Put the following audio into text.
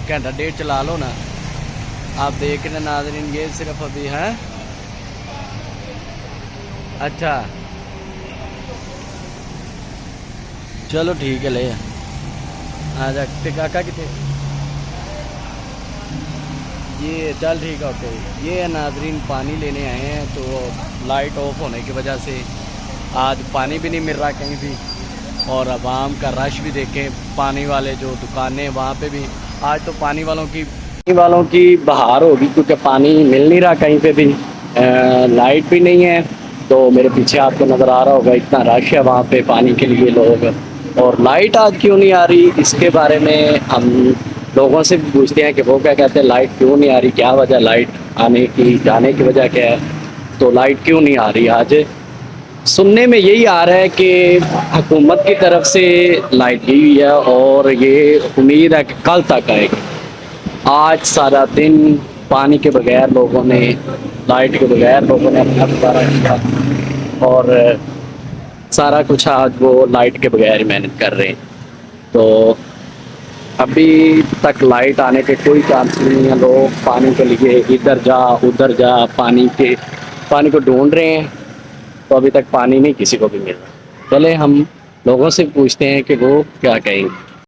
घंटा डेढ़ चला लो ना। आप देख रहे नाज़रीन, ये सिर्फ अभी है। अच्छा चलो ठीक है, ले आ जा काका कितने। ये चल ठीक है, ओके। ये है नाजरीन, पानी लेने आए हैं तो लाइट ऑफ होने की वजह से आज पानी भी नहीं मिल रहा कहीं भी। और आवाम का रश भी देखें, पानी वाले जो दुकानें वहाँ पे भी आज तो पानी वालों की बहार होगी, क्योंकि पानी मिल नहीं रहा कहीं पे भी। लाइट भी नहीं है। तो मेरे पीछे आपको नज़र आ रहा होगा इतना रश है वहाँ पे पानी के लिए लोग। और लाइट आज क्यों नहीं आ रही, इसके बारे में हम लोगों से भी पूछते हैं कि वो क्या कहते हैं, लाइट क्यों नहीं आ रही, क्या वजह, लाइट आने की जाने की वजह क्या है। तो लाइट क्यों नहीं आ रही आज, सुनने में यही आ रहा है कि हुकूमत की तरफ से लाइट दी हुई है और ये उम्मीद है कि कल तक आएगी। आज सारा दिन पानी के बगैर लोगों ने, लाइट के बगैर लोगों ने अपना गुजारा किया और सारा कुछ आज वो लाइट के बगैर ही मैनेज कर रहे हैं। तो अभी तक लाइट आने के कोई चांस नहीं है। लोग पानी के लिए इधर जा उधर जा पानी को ढूंढ रहे हैं। तो अभी तक पानी नहीं किसी को भी मिल रहा। चले हम लोगों से पूछते हैं कि वो क्या कहेंगे।